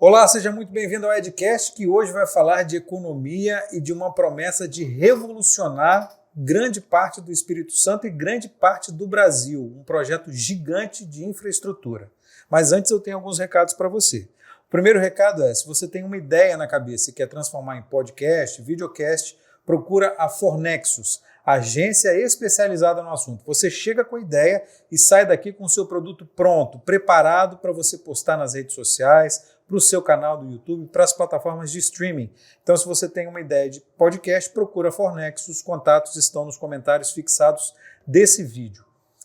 Olá, seja muito bem-vindo ao Edcast, que hoje vai falar de economia e de uma promessa de revolucionar grande parte do Espírito Santo e grande parte do Brasil, um projeto gigante de infraestrutura. Mas antes eu tenho alguns recados para você. O primeiro recado é, se você tem uma ideia na cabeça e quer transformar em podcast, videocast, procura a Fornexus, agência especializada no assunto. Você chega com a ideia e sai daqui com o seu produto pronto, preparado para você postar nas redes sociais, para o seu canal do YouTube, para as plataformas de streaming. Então, se você tem uma ideia de podcast, procura a Fornexus. Os contatos estão nos comentários fixados desse vídeo.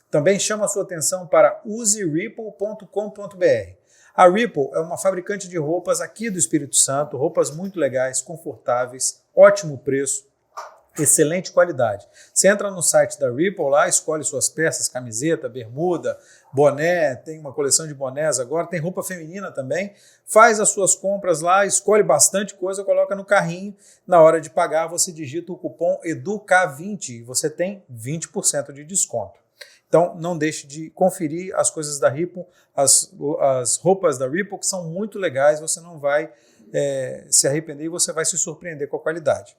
Também chama a sua atenção para useripple.com.br. A Ripple é uma fabricante de roupas aqui do Espírito Santo, roupas muito legais, confortáveis, ótimo preço, excelente qualidade. Você entra no site da Ripple lá, escolhe suas peças, camiseta, bermuda, boné, tem uma coleção de bonés agora, tem roupa feminina também, faz as suas compras lá, escolhe bastante coisa, coloca no carrinho, na hora de pagar você digita o cupom EDUCA20 e você tem 20% de desconto. Então não deixe de conferir as coisas da Ripple, as roupas da Ripple que são muito legais, você não vai se arrepender e você vai se surpreender com a qualidade.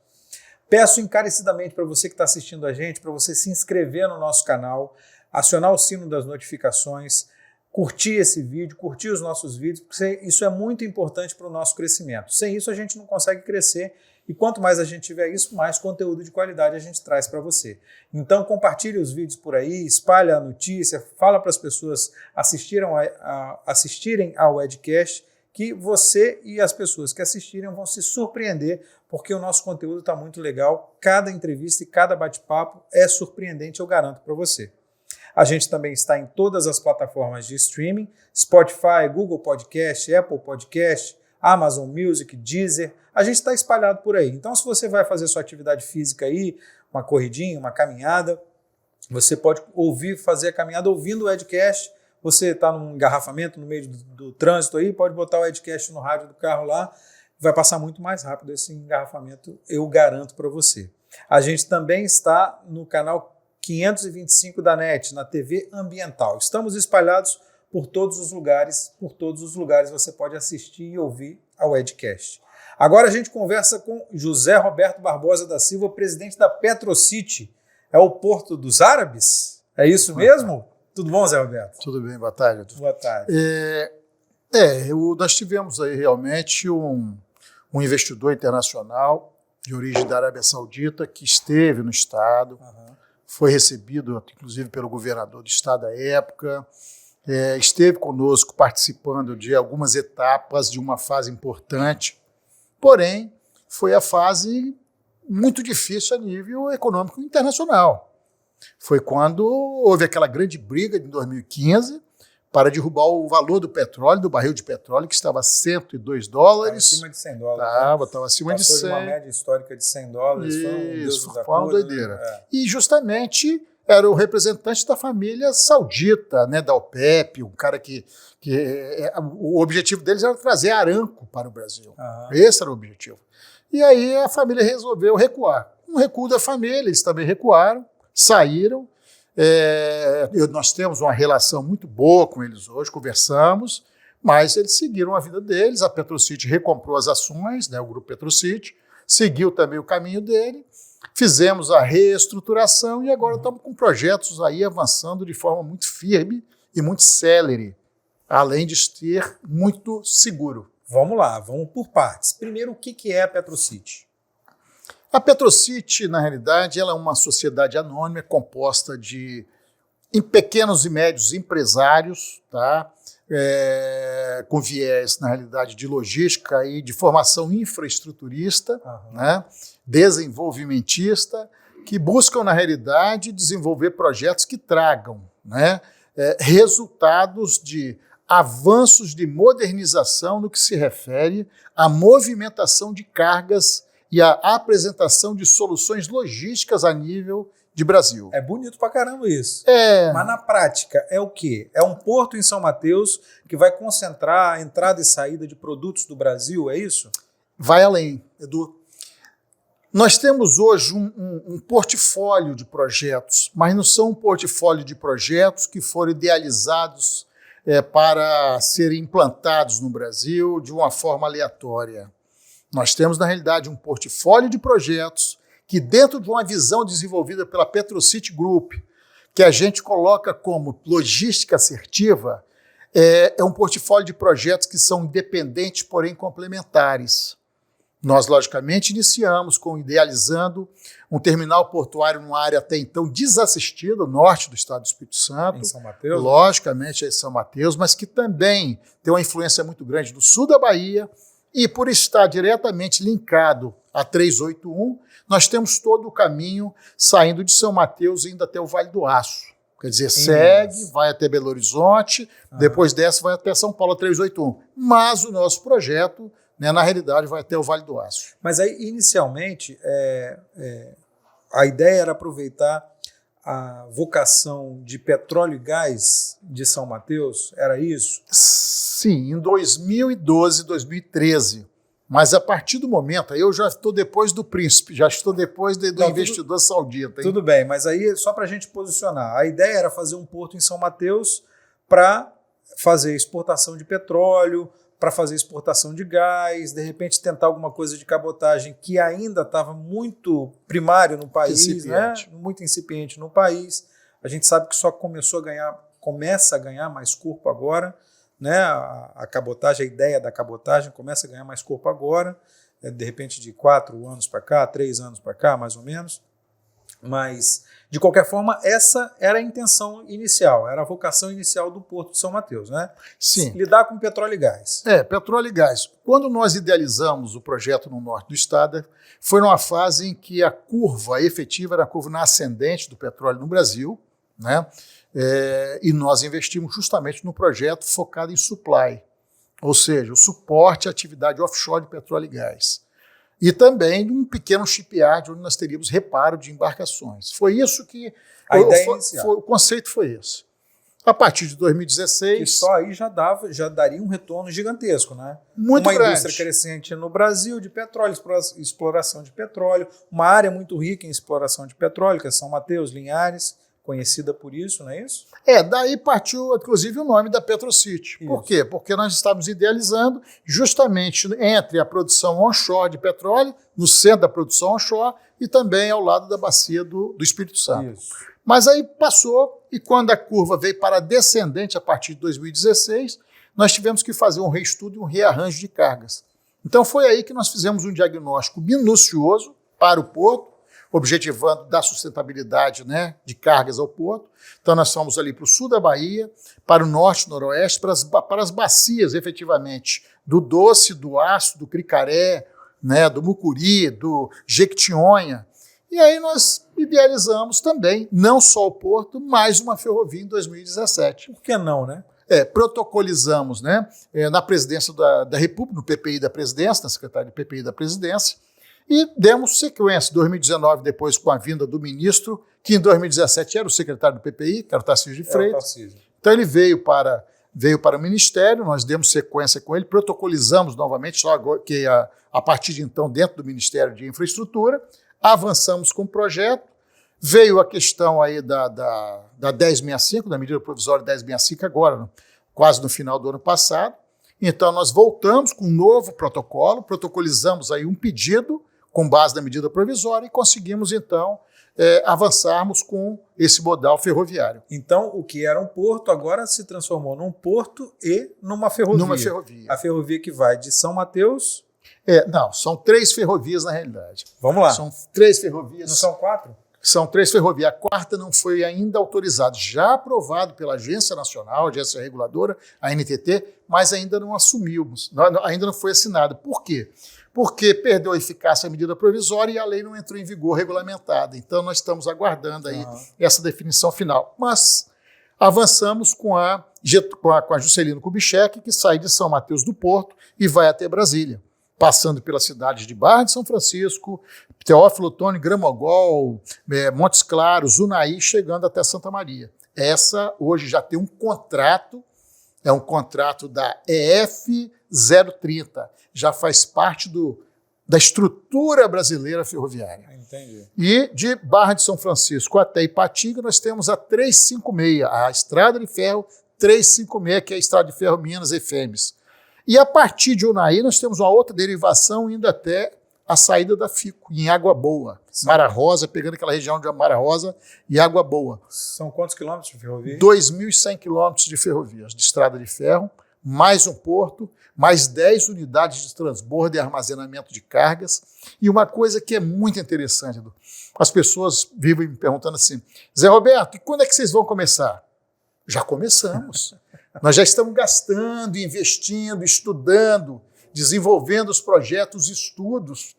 Peço encarecidamente para você que está assistindo a gente, para você se inscrever no nosso canal, acionar o sino das notificações, curtir esse vídeo, curtir os nossos vídeos, porque isso é muito importante para o nosso crescimento. Sem isso a gente não consegue crescer e quanto mais a gente tiver isso, mais conteúdo de qualidade a gente traz para você. Então compartilhe os vídeos por aí, espalhe a notícia, fala para as pessoas assistirem ao Edcast, que você e as pessoas que assistirem vão se surpreender, porque o nosso conteúdo está muito legal. Cada entrevista e cada bate-papo é surpreendente, eu garanto para você. A gente também está em todas as plataformas de streaming, Spotify, Google Podcast, Apple Podcast, Amazon Music, Deezer. A gente está espalhado por aí. Então, se você vai fazer sua atividade física aí, uma corridinha, uma caminhada, você pode fazer a caminhada ouvindo o Edcast. Você está num engarrafamento no meio do trânsito aí, pode botar o Edcast no rádio do carro lá, vai passar muito mais rápido esse engarrafamento, eu garanto para você. A gente também está no canal 525 da NET, na TV Ambiental. Estamos espalhados por todos os lugares você pode assistir e ouvir ao Edcast. Agora a gente conversa com José Roberto Barbosa da Silva, presidente da Petrocity. É o Porto dos Árabes? É isso mesmo? Tudo bom, Zé Roberto? Tudo bem, boa tarde. Boa tarde. Nós tivemos aí realmente um investidor internacional de origem da Arábia Saudita que esteve no estado, foi recebido inclusive pelo governador do estado à época, esteve conosco participando de algumas etapas de uma fase importante, porém foi a fase muito difícil a nível econômico internacional. Foi quando houve aquela grande briga em 2015 para derrubar o valor do petróleo, do barril de petróleo, que estava a $102. Estava acima de $100. Estava acima de 100. Passou de uma média histórica de $100. Isso, foi uma doideira. Né? E justamente era o representante da família saudita, né, da OPEP, um cara que o objetivo deles era trazer Aramco para o Brasil. Esse era o objetivo. E aí a família resolveu recuar. Um recuo da família, eles também recuaram, saíram. Nós temos uma relação muito boa com eles hoje, conversamos, mas eles seguiram a vida deles, a Petrocity recomprou as ações, né, o grupo Petrocity, seguiu também o caminho dele, fizemos a reestruturação e agora estamos com projetos aí avançando de forma muito firme e muito célere, além de ser muito seguro. Vamos lá, vamos por partes. Primeiro, o que é a Petrocity? A Petrocity, na realidade, ela é uma sociedade anônima composta de pequenos e médios empresários, tá? Com viés, na realidade, de logística e de formação infraestruturista, né? Desenvolvimentista, que buscam, na realidade, desenvolver projetos que tragam, né, resultados de avanços de modernização no que se refere à movimentação de cargas e à apresentação de soluções logísticas a nível de Brasil. É bonito pra caramba isso. Mas na prática é o quê? É um porto em São Mateus que vai concentrar a entrada e saída de produtos do Brasil, é isso? Vai além, Edu. Nós temos hoje um portfólio de projetos, mas não são um portfólio de projetos que foram idealizados para serem implantados no Brasil de uma forma aleatória. Nós temos, na realidade, um portfólio de projetos que, dentro de uma visão desenvolvida pela Petrocity Group, que a gente coloca como logística assertiva, é um portfólio de projetos que são independentes, porém complementares. Nós, logicamente, iniciamos idealizando um terminal portuário numa área até então desassistida, norte do estado do Espírito Santo. Em São Mateus? Logicamente, em São Mateus, mas que também tem uma influência muito grande do sul da Bahia, e por estar diretamente linkado a 381, nós temos todo o caminho saindo de São Mateus e indo até o Vale do Aço. Quer dizer, segue, vai até Belo Horizonte, depois desce, vai até São Paulo, 381. Mas o nosso projeto, na realidade, vai até o Vale do Aço. Mas aí, inicialmente, a ideia era aproveitar a vocação de petróleo e gás de São Mateus? Era isso? Sim, em 2012, 2013. Mas a partir do momento, aí eu já estou depois do príncipe, já estou depois do investidor saudita. Hein? Tudo bem, mas aí só para a gente posicionar. A ideia era fazer um porto em São Mateus para fazer exportação de petróleo, para fazer exportação de gás, de repente tentar alguma coisa de cabotagem que ainda estava muito primário no país, incipiente. Muito incipiente no país. A gente sabe que só começa a ganhar mais corpo agora, a cabotagem, a ideia da cabotagem começa a ganhar mais corpo agora, de repente de 4 anos para cá, 3 anos para cá, mais ou menos. Mas, de qualquer forma, essa era a intenção inicial, era a vocação inicial do Porto de São Mateus, né? Sim. Lidar com petróleo e gás. Petróleo e gás. Quando nós idealizamos o projeto no norte do estado, foi numa fase em que a curva efetiva era a curva na ascendente do petróleo no Brasil, né? E nós investimos justamente no projeto focado em supply, ou seja, o suporte à atividade offshore de petróleo e gás. E também um pequeno shipyard onde nós teríamos reparo de embarcações. Foi isso que... O conceito foi esse. A partir de 2016... Que só aí já daria um retorno gigantesco, né? Muito grande. Uma indústria crescente no Brasil de petróleo, exploração de petróleo, uma área muito rica em exploração de petróleo, que é São Mateus, Linhares, conhecida por isso, não é isso? Daí partiu, inclusive, o nome da Petrocity. Por quê? Porque nós estávamos idealizando justamente entre a produção onshore de petróleo, no centro da produção onshore, e também ao lado da bacia do Espírito Santo. Isso. Mas aí passou, e quando a curva veio para descendente a partir de 2016, nós tivemos que fazer um reestudo e um rearranjo de cargas. Então foi aí que nós fizemos um diagnóstico minucioso para o porto, objetivando dar sustentabilidade, de cargas ao porto. Então nós fomos ali para o sul da Bahia, para o norte e noroeste, para as bacias, efetivamente, do Doce, do Aço, do Cricaré, do Mucuri, do Jequitinhonha. E aí nós idealizamos também, não só o porto, mas uma ferrovia em 2017. Por que não, né? Protocolizamos, na presidência da República, no PPI da presidência, na Secretaria de PPI da presidência, e demos sequência. Em 2019, depois com a vinda do ministro, que em 2017 era o secretário do PPI, que era o Tarcísio de Freitas. Então ele veio para o Ministério, nós demos sequência com ele, protocolizamos novamente, só agora, que a partir de então, dentro do Ministério de Infraestrutura, avançamos com o projeto, veio a questão aí da 1065, da medida provisória 1065 agora, quase no final do ano passado. Então nós voltamos com um novo protocolo, protocolizamos aí um pedido com base na medida provisória e conseguimos então avançarmos com esse modal ferroviário. Então o que era um porto agora se transformou num porto e numa ferrovia. Numa ferrovia. A ferrovia que vai de São Mateus... Não, são 3 ferrovias na realidade. Vamos lá. São 3 ferrovias. Não são 4? São 3 ferrovias. A quarta não foi ainda autorizada, já aprovado pela Agência Nacional, Agência Reguladora, a ANTT, mas ainda não assumimos, ainda não foi assinada. Por quê? Porque perdeu a eficácia a medida provisória e a lei não entrou em vigor regulamentada. Então nós estamos aguardando aí essa definição final. Mas avançamos com a Juscelino Kubitschek, que sai de São Mateus do Porto e vai até Brasília, passando pelas cidades de Barra de São Francisco, Teófilo Otoni, Gramogol, Montes Claros, Unaí, chegando até Santa Maria. Essa hoje já tem um contrato, é um contrato da EF 030, já faz parte da estrutura brasileira ferroviária. Entendi. E de Barra de São Francisco até Ipatinga nós temos a 356, a estrada de ferro 356, que é a Estrada de Ferro Minas Efemes. E a partir de Unai, nós temos uma outra derivação indo até a saída da Fico, em Água Boa. Mara Rosa, pegando aquela região de Mara Rosa e Água Boa. São quantos quilômetros de ferrovia? 2.100 quilômetros de ferrovias, de estrada de ferro, mais um porto, mais 10 unidades de transbordo e armazenamento de cargas. E uma coisa que é muito interessante, Edu, as pessoas vivem me perguntando assim, Zé Roberto, e quando é que vocês vão começar? Já começamos. Nós já estamos gastando, investindo, estudando, desenvolvendo os projetos, estudos.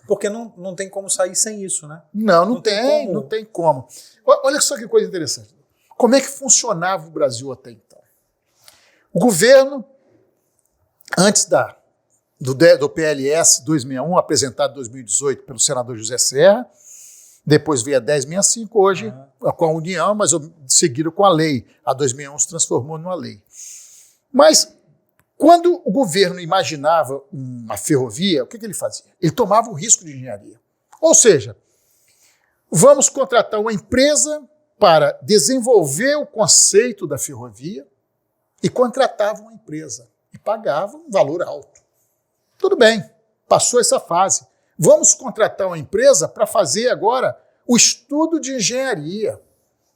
Porque não tem como sair sem isso, né? Não tem como. Olha só que coisa interessante. Como é que funcionava o Brasil até então? O governo, antes do PLS 261, apresentado em 2018 pelo senador José Serra, depois veio a 1065, hoje com a União, mas seguiram com a lei. A 2001 se transformou numa lei. Mas quando o governo imaginava uma ferrovia, o que ele fazia? Ele tomava o risco de engenharia. Ou seja, vamos contratar uma empresa para desenvolver o conceito da ferrovia e contratava uma empresa e pagava um valor alto. Tudo bem, passou essa fase. Vamos contratar uma empresa para fazer agora o estudo de engenharia.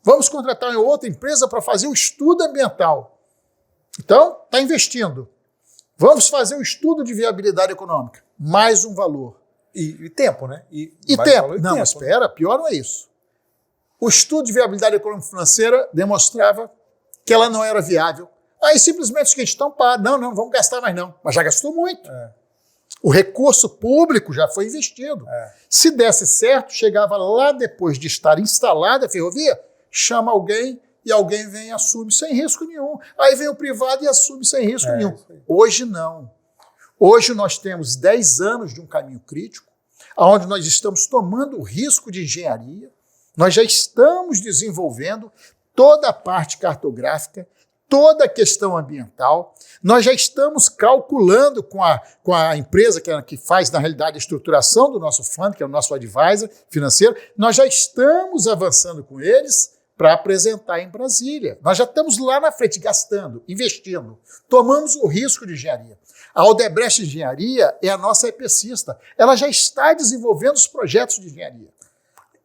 Vamos contratar uma outra empresa para fazer o estudo ambiental. Então, está investindo. Vamos fazer o estudo de viabilidade econômica. Mais um valor. E tempo, né? E tempo. Não, mas espera, pior não é isso. O estudo de viabilidade econômica financeira demonstrava que ela não era viável. Aí simplesmente o seguinte, então para. Não, vamos gastar mais não. Mas já gastou muito. O recurso público já foi investido. Se desse certo, chegava lá depois de estar instalada a ferrovia, chama alguém e alguém vem e assume sem risco nenhum. Aí vem o privado e assume sem risco nenhum. Hoje não. Hoje nós temos 10 anos de um caminho crítico, onde nós estamos tomando o risco de engenharia, nós já estamos desenvolvendo toda a parte cartográfica, toda a questão ambiental, nós já estamos calculando com a empresa que faz, na realidade, a estruturação do nosso fundo, que é o nosso advisor financeiro, nós já estamos avançando com eles para apresentar em Brasília. Nós já estamos lá na frente, gastando, investindo, tomamos o risco de engenharia. A Odebrecht Engenharia é a nossa EPCista, ela já está desenvolvendo os projetos de engenharia.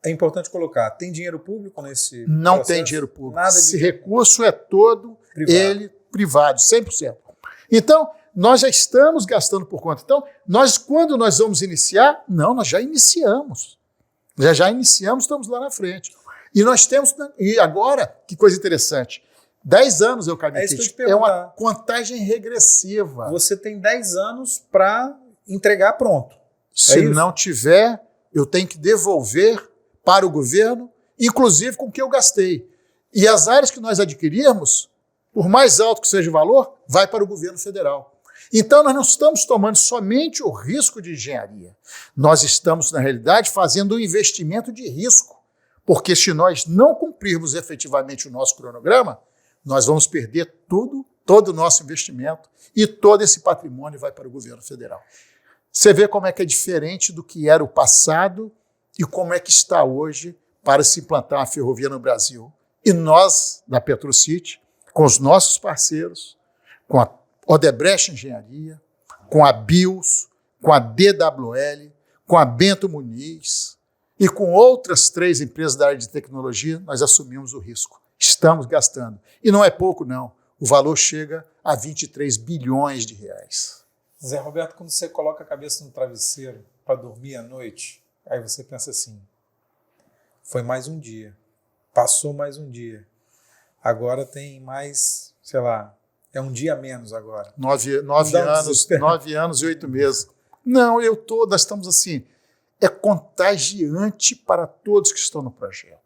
É importante colocar, tem dinheiro público nesse Não processo? tem dinheiro público. Nada de... Esse recurso é todo privado, 100%. Então, nós já estamos gastando por conta. Então, quando nós vamos iniciar? Não, nós já iniciamos. Já iniciamos, estamos lá na frente. E nós temos... E agora, que coisa interessante, 10 anos é o caminho crítico. É uma contagem regressiva. Você tem 10 anos para entregar pronto. Se não tiver, eu tenho que devolver para o governo, inclusive com o que eu gastei. E as áreas que nós adquirirmos, por mais alto que seja o valor, vai para o governo federal. Então, nós não estamos tomando somente o risco de engenharia. Nós estamos, na realidade, fazendo um investimento de risco. Porque se nós não cumprirmos efetivamente o nosso cronograma, nós vamos perder todo o nosso investimento e todo esse patrimônio vai para o governo federal. Você vê como é que é diferente do que era o passado e como é que está hoje para se implantar uma ferrovia no Brasil. E nós, da Petrocity, com os nossos parceiros, com a Odebrecht Engenharia, com a BIOS, com a DWL, com a Bento Muniz e com outras 3 empresas da área de tecnologia, nós assumimos o risco. Estamos gastando. E não é pouco, não. O valor chega a 23 bilhões de reais. Zé Roberto, quando você coloca a cabeça no travesseiro para dormir à noite, aí você pensa assim, foi mais um dia, passou mais um dia, agora tem mais, sei lá, é um dia a menos agora. 9 anos e 8 meses. Não, nós estamos assim, é contagiante para todos que estão no projeto.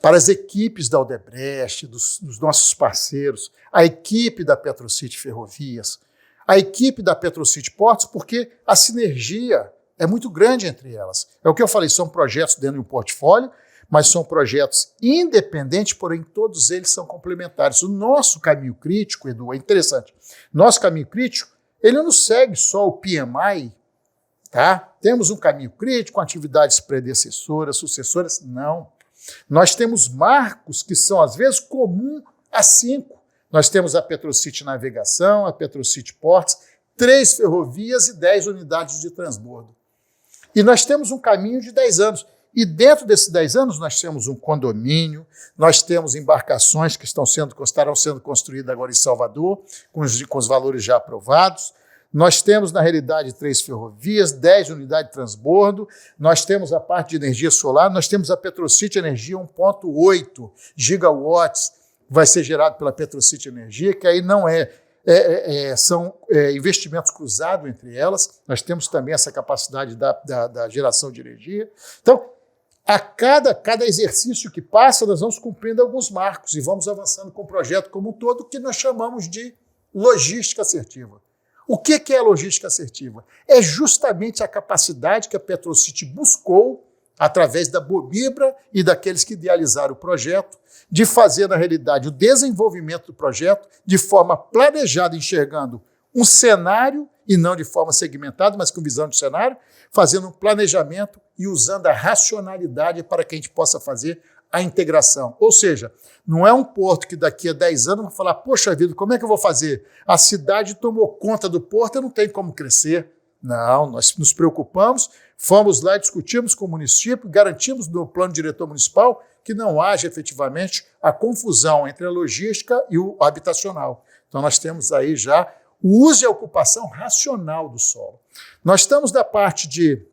Para as equipes da Odebrecht, dos nossos parceiros, a equipe da Petrocity Ferrovias, a equipe da Petrocity Portos, porque a sinergia é muito grande entre elas. É o que eu falei, são projetos dentro de um portfólio, mas são projetos independentes, porém todos eles são complementares. O nosso caminho crítico, Edu, é interessante. Nosso caminho crítico, ele não segue só o PMI, tá? Temos um caminho crítico, atividades predecessoras, sucessoras, não. Nós temos marcos que são, às vezes, comuns a 5. Nós temos a Petrocity Navegação, a Petrocity Portos, 3 ferrovias e 10 unidades de transbordo. E nós temos um caminho de 10 anos. E dentro desses 10 anos nós temos um condomínio, nós temos embarcações que estarão sendo construídas agora em Salvador, com os valores já aprovados. Nós temos, na realidade, 3 ferrovias, 10 unidades de transbordo, nós temos a parte de energia solar, nós temos a Petrocity Energia 1,8 gigawatts, que vai ser gerado pela Petrocity Energia, que aí não são investimentos cruzados entre elas. Nós temos também essa capacidade da geração de energia. Então, a cada exercício que passa, nós vamos cumprindo alguns marcos e vamos avançando com o projeto como um todo, que nós chamamos de logística assertiva. O que é a logística assertiva? É justamente a capacidade que a Petrocity buscou, através da Bobibra e daqueles que idealizaram o projeto, de fazer, na realidade, o desenvolvimento do projeto de forma planejada, enxergando um cenário, e não de forma segmentada, mas com visão de cenário, fazendo um planejamento e usando a racionalidade para que a gente possa fazer a integração. Ou seja, não é um porto que daqui a 10 anos vai falar, poxa vida, como é que eu vou fazer? A cidade tomou conta do porto, eu não tenho como crescer. Não, nós nos preocupamos, fomos lá e discutimos com o município, garantimos no plano diretor municipal que não haja efetivamente a confusão entre a logística e o habitacional. Então nós temos aí já o uso e a ocupação racional do solo. Nós estamos da parte de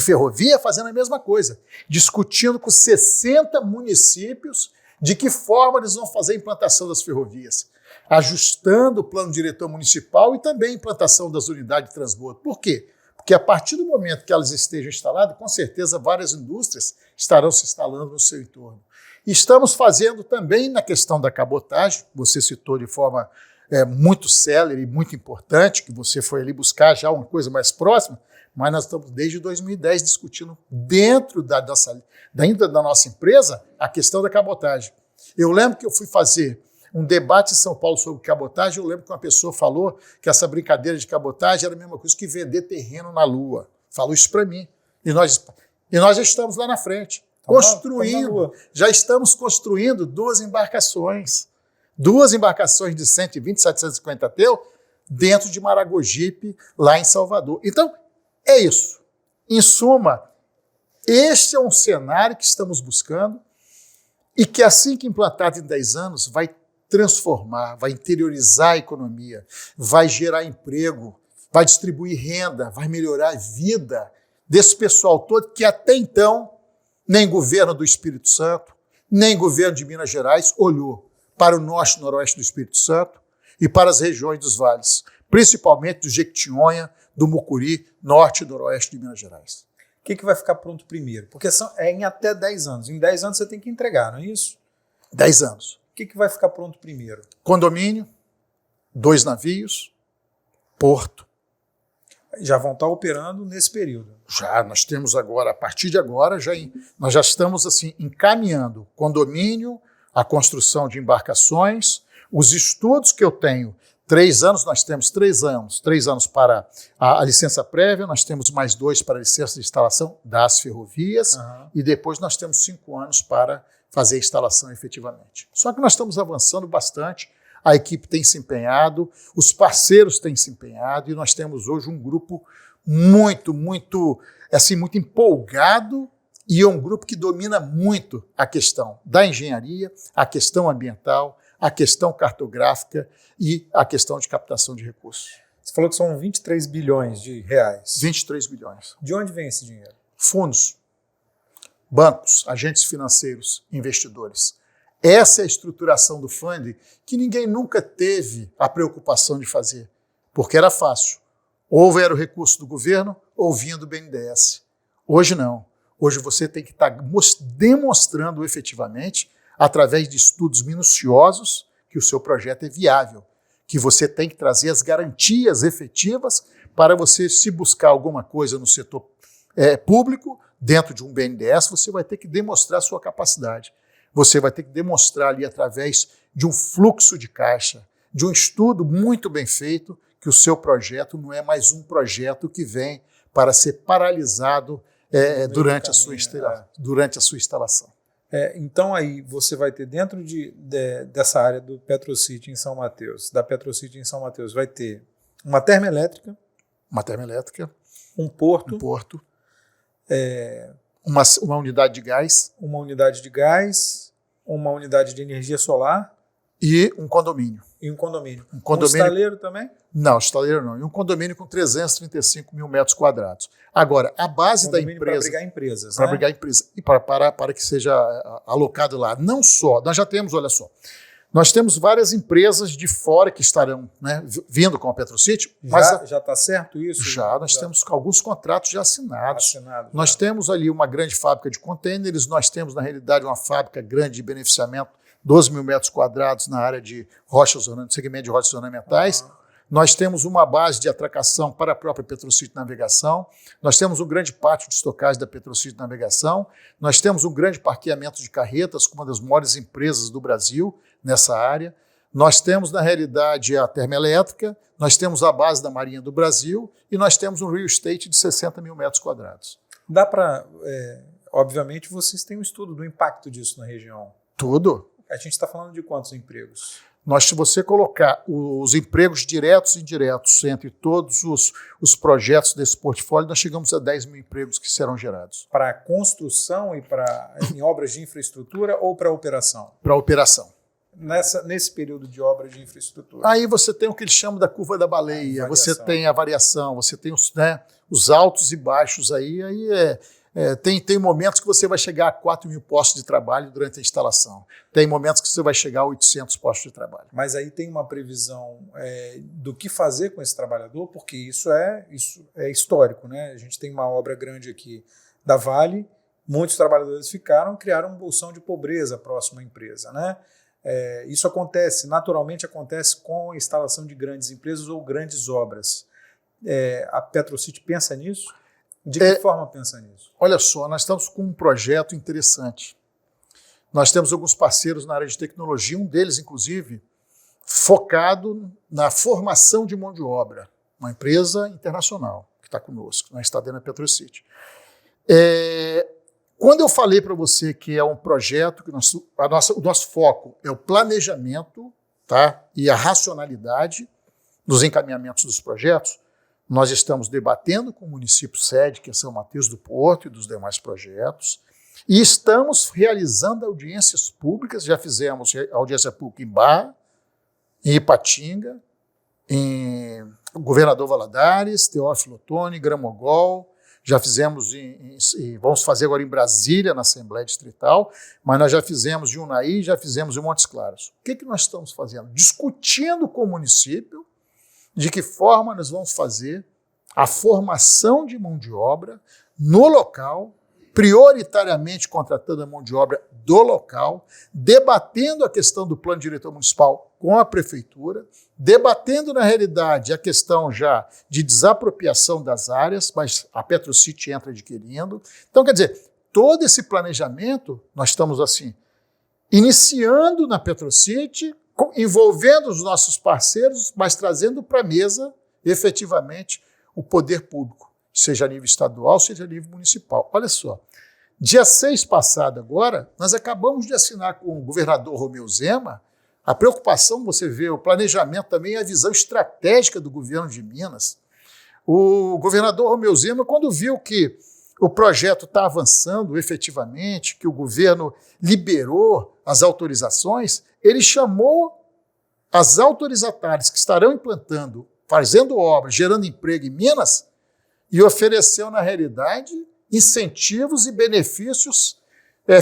ferrovia fazendo a mesma coisa, discutindo com 60 municípios de que forma eles vão fazer a implantação das ferrovias, ajustando o plano diretor municipal e também a implantação das unidades de transbordo. Por quê? Porque a partir do momento que elas estejam instaladas, com certeza várias indústrias estarão se instalando no seu entorno. E estamos fazendo também na questão da cabotagem, você citou de forma muito célere e muito importante, que você foi ali buscar já uma coisa mais próxima, mas nós estamos desde 2010 discutindo dentro da nossa empresa a questão da cabotagem. Eu lembro que eu fui fazer um debate em São Paulo sobre cabotagem, eu lembro que uma pessoa falou que essa brincadeira de cabotagem era a mesma coisa que vender terreno na Lua. Falou isso para mim. E nós já estamos lá na frente, já estamos construindo 2 embarcações. 2 embarcações de 120, 750 TEU dentro de Maragogipe, lá em Salvador. Então, é isso. Em suma, este é um cenário que estamos buscando e que, assim que implantado em 10 anos, vai transformar, vai interiorizar a economia, vai gerar emprego, vai distribuir renda, vai melhorar a vida desse pessoal todo que até então nem governo do Espírito Santo, nem governo de Minas Gerais olhou para o norte e noroeste do Espírito Santo e para as regiões dos vales, principalmente do Jequitinhonha, do Mucuri, norte e noroeste de Minas Gerais. O que vai ficar pronto primeiro? Porque é em até 10 anos. Em 10 anos você tem que entregar, não é isso? 10 anos. O que vai ficar pronto primeiro? Condomínio, 2 navios, porto. Já vão estar operando nesse período? Já, nós temos agora, a partir de agora, nós já estamos assim encaminhando condomínio, a construção de embarcações, os estudos que eu tenho, 3 anos, nós temos 3 anos. 3 anos para a licença prévia, nós temos mais 2 para a licença de instalação das ferrovias, e depois nós temos 5 anos para fazer a instalação efetivamente. Só que nós estamos avançando bastante, a equipe tem se empenhado, os parceiros têm se empenhado, e nós temos hoje um grupo muito empolgado, e é um grupo que domina muito a questão da engenharia, a questão ambiental, a questão cartográfica e a questão de captação de recursos. Você falou que são 23 bilhões de reais. 23 bilhões. De onde vem esse dinheiro? Fundos, bancos, agentes financeiros, investidores. Essa é a estruturação do fundo que ninguém nunca teve a preocupação de fazer, porque era fácil. Ou era o recurso do governo ou vinha do BNDES. Hoje não. Hoje você tem que estar demonstrando efetivamente, através de estudos minuciosos, que o seu projeto é viável, que você tem que trazer as garantias efetivas para você, se buscar alguma coisa no setor público, dentro de um BNDES, você vai ter que demonstrar a sua capacidade. Você vai ter que demonstrar ali, através de um fluxo de caixa, de um estudo muito bem feito, que o seu projeto não é mais um projeto que vem para ser paralisado durante a sua instalação. Então aí você vai ter dentro dessa área do PetroCity em São Mateus, da PetroCity em São Mateus, vai ter uma termoelétrica, um porto, uma unidade de gás, uma unidade de energia solar e um condomínio. Um estaleiro também? Não, estaleiro não. E um condomínio com 335 mil metros quadrados. Agora, a base da empresa... Para abrigar empresas, Para abrigar empresas. E para que seja alocado lá. Não só, nós já temos, olha só, nós temos várias empresas de fora que estarão, né, vindo com a PetroCity. Já está certo isso? Nós temos alguns contratos já assinados. Nós temos ali uma grande fábrica de contêineres, nós temos, na realidade, uma fábrica grande de beneficiamento, 12 mil metros quadrados na área de segmento de rochas ornamentais. Nós temos uma base de atracação para a própria PetroCity Navegação. Nós temos um grande pátio de estocagem da PetroCity Navegação. Nós temos um grande parqueamento de carretas com uma das maiores empresas do Brasil nessa área. Nós temos, na realidade, a termoelétrica. Nós temos a base da Marinha do Brasil e nós temos um real estate de 60 mil metros quadrados. Dá para... obviamente, vocês têm um estudo do impacto disso na região. Tudo. A gente está falando de quantos empregos? Se você colocar os empregos diretos e indiretos entre todos os projetos desse portfólio, nós chegamos a 10 mil empregos que serão gerados. Para construção e em obras de infraestrutura ou para operação? Para operação. Nesse período de obra de infraestrutura. Aí você tem o que eles chamam da curva da baleia, você tem a variação, você tem os altos e baixos aí tem momentos que você vai chegar a 4 mil postos de trabalho durante a instalação. Tem momentos que você vai chegar a 800 postos de trabalho. Mas aí tem uma previsão do que fazer com esse trabalhador, porque isso é histórico, né? A gente tem uma obra grande aqui da Vale, muitos trabalhadores criaram um bolsão de pobreza próximo à empresa, né? Isso naturalmente acontece com a instalação de grandes empresas ou grandes obras. A PetroCity pensa nisso? De que forma pensa nisso? Olha só, nós estamos com um projeto interessante. Nós temos alguns parceiros na área de tecnologia, um deles, inclusive, focado na formação de mão de obra. Uma empresa internacional que está conosco, nós está dentro da PetroCity. Quando eu falei para você que é um projeto que o nosso foco é o planejamento, tá, e a racionalidade dos encaminhamentos dos projetos, nós estamos debatendo com o município sede, que é São Mateus do Porto, e dos demais projetos, e estamos realizando audiências públicas. Já fizemos audiência pública em Barra, em Ipatinga, em Governador Valadares, Teófilo Otoni, Gramogol, já fizemos vamos fazer agora em Brasília, na Assembleia Distrital, mas nós já fizemos em Unai, já fizemos em Montes Claros. O que nós estamos fazendo? Discutindo com o município de que forma nós vamos fazer a formação de mão de obra no local, prioritariamente contratando a mão de obra do local, debatendo a questão do plano diretor municipal com a prefeitura, debatendo, na realidade, a questão já de desapropriação das áreas, mas a PetroCity entra adquirindo. Então, quer dizer, todo esse planejamento, nós estamos assim, iniciando na PetroCity, envolvendo os nossos parceiros, mas trazendo para a mesa, efetivamente, o poder público, seja a nível estadual, seja a nível municipal. Olha só, dia 6 passado agora, nós acabamos de assinar com o governador Romeu Zema a preocupação, você vê, o planejamento também e a visão estratégica do governo de Minas. O governador Romeu Zema, quando viu que o projeto está avançando efetivamente, que o governo liberou as autorizações, ele chamou as autorizatárias que estarão implantando, fazendo obras, gerando emprego em Minas, e ofereceu, na realidade, incentivos e benefícios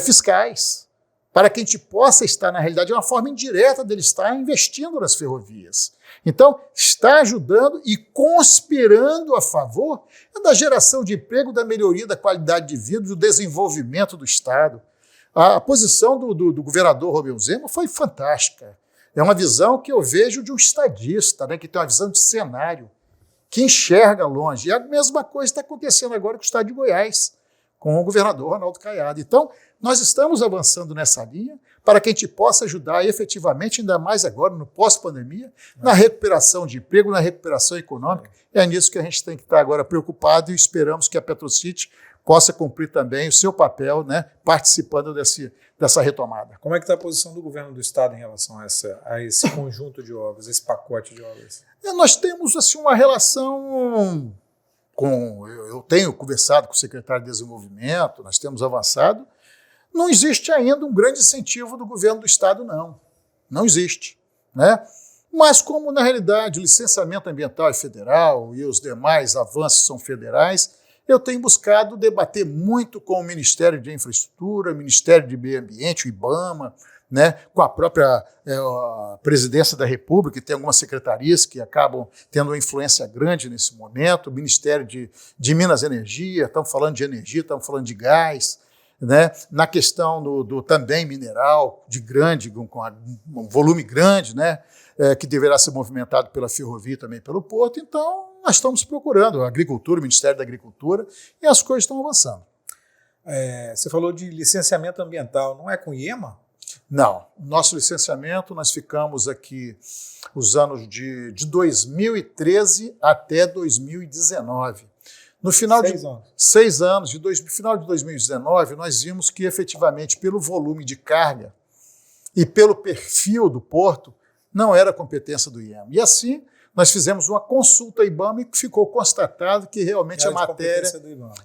fiscais, para que a gente possa estar, na realidade, uma forma indireta dele estar investindo nas ferrovias. Então, está ajudando e conspirando a favor da geração de emprego, da melhoria da qualidade de vida, do desenvolvimento do Estado. A posição do governador Romeu Zema foi fantástica. É uma visão que eu vejo de um estadista, né, que tem uma visão de cenário, que enxerga longe. E a mesma coisa está acontecendo agora com o Estado de Goiás, com o governador Ronaldo Caiado. Então, nós estamos avançando nessa linha para que a gente possa ajudar efetivamente, ainda mais agora, no pós-pandemia, na recuperação de emprego, na recuperação econômica. É nisso que a gente tem que estar agora preocupado e esperamos que a PetroCity possa cumprir também o seu papel, né, participando dessa retomada. Como é que está a posição do governo do Estado em relação a esse conjunto de obras, esse pacote de obras? Nós temos assim, uma relação eu tenho conversado com o secretário de Desenvolvimento, nós temos avançado. Não existe ainda um grande incentivo do governo do Estado, não. Não existe, né? Mas como, na realidade, o licenciamento ambiental é federal e os demais avanços são federais, eu tenho buscado debater muito com o Ministério de Infraestrutura, o Ministério de Meio Ambiente, o IBAMA, né, com a própria Presidência da República, que tem algumas secretarias que acabam tendo uma influência grande nesse momento, o Ministério de Minas e Energia, estamos falando de energia, estamos falando de gás, né, na questão do também mineral, com um volume grande, né, que deverá ser movimentado pela ferrovia e também pelo porto. Então, nós estamos procurando a Agricultura, o Ministério da Agricultura, e as coisas estão avançando. Você falou de licenciamento ambiental, não é com o IEMA? Não. Nosso licenciamento, nós ficamos aqui os anos de 2013 até 2019. No final 6 anos, final de 2019, nós vimos que, efetivamente, pelo volume de carga e pelo perfil do porto, não era competência do IEMA. E assim, nós fizemos uma consulta à IBAMA e ficou constatado que realmente a matéria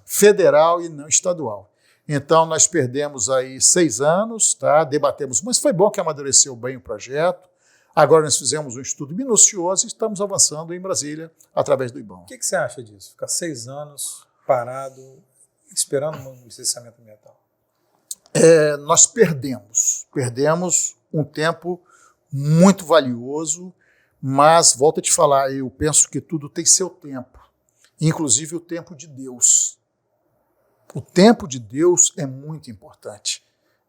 federal e não estadual. Então, nós perdemos aí 6 anos, tá? Debatemos, mas foi bom que amadureceu bem o projeto. Agora nós fizemos um estudo minucioso e estamos avançando em Brasília através do IBAMA. O que você acha disso? Ficar 6 anos parado, esperando um licenciamento ambiental? Nós perdemos um tempo muito valioso, mas, volto a te falar, eu penso que tudo tem seu tempo, inclusive o tempo de Deus. O tempo de Deus é muito importante.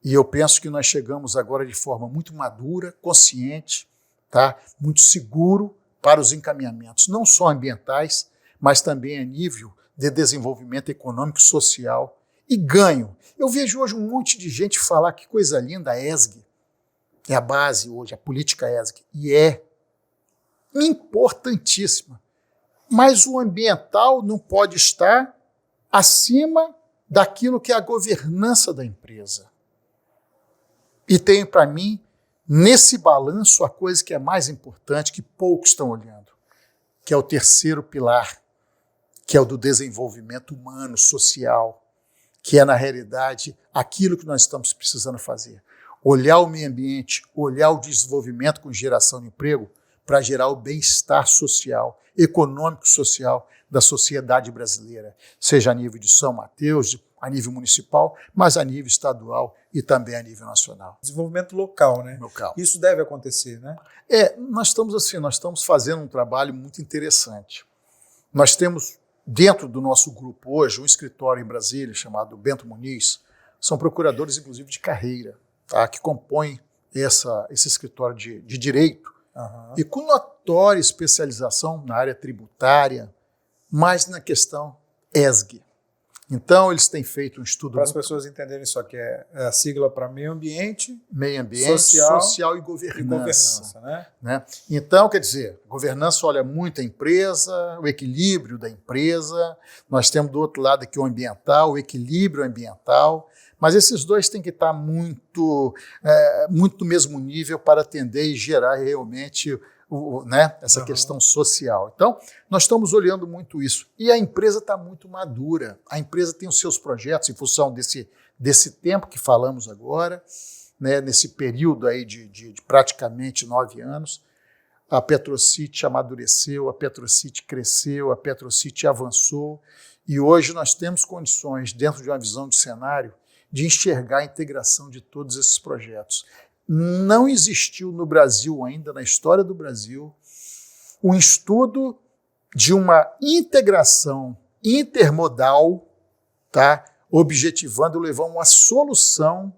E eu penso que nós chegamos agora de forma muito madura, consciente, tá? Muito seguro para os encaminhamentos, não só ambientais, mas também a nível de desenvolvimento econômico e social e ganho. Eu vejo hoje um monte de gente falar que coisa linda, a ESG. É a base hoje, a política ESG. E é importantíssima. Mas o ambiental não pode estar acima daquilo que é a governança da empresa. E tem, para mim, nesse balanço, a coisa que é mais importante, que poucos estão olhando, que é o terceiro pilar, que é o do desenvolvimento humano, social, que é, na realidade, aquilo que nós estamos precisando fazer. Olhar o meio ambiente, olhar o desenvolvimento com geração de emprego para gerar o bem-estar social, econômico-social da sociedade brasileira, seja a nível de São Mateus, a nível municipal, mas a nível estadual e também a nível nacional. Desenvolvimento local, né? Local. Isso deve acontecer, né? Nós estamos fazendo um trabalho muito interessante. Nós temos, dentro do nosso grupo hoje, um escritório em Brasília chamado Bento Muniz, são procuradores, inclusive, de carreira, tá, que compõem esse escritório de direito, e com notória especialização na área tributária, mas na questão ESG. Então, eles têm feito um estudo... Para as pessoas entenderem isso aqui, é a sigla para meio ambiente, social e governança. Né? Então, quer dizer, governança olha muito a empresa, o equilíbrio da empresa, nós temos do outro lado aqui o ambiental, o equilíbrio ambiental, mas esses dois têm que estar muito no mesmo nível para atender e gerar realmente essa questão social. Então, nós estamos olhando muito isso. E a empresa está muito madura. A empresa tem os seus projetos em função desse tempo que falamos agora, né, nesse período aí de praticamente 9 anos. A Petrocity amadureceu, a Petrocity cresceu, a Petrocity avançou. E hoje nós temos condições, dentro de uma visão de cenário, de enxergar a integração de todos esses projetos. Não existiu no Brasil ainda, na história do Brasil, um estudo de uma integração intermodal, tá, objetivando levar uma solução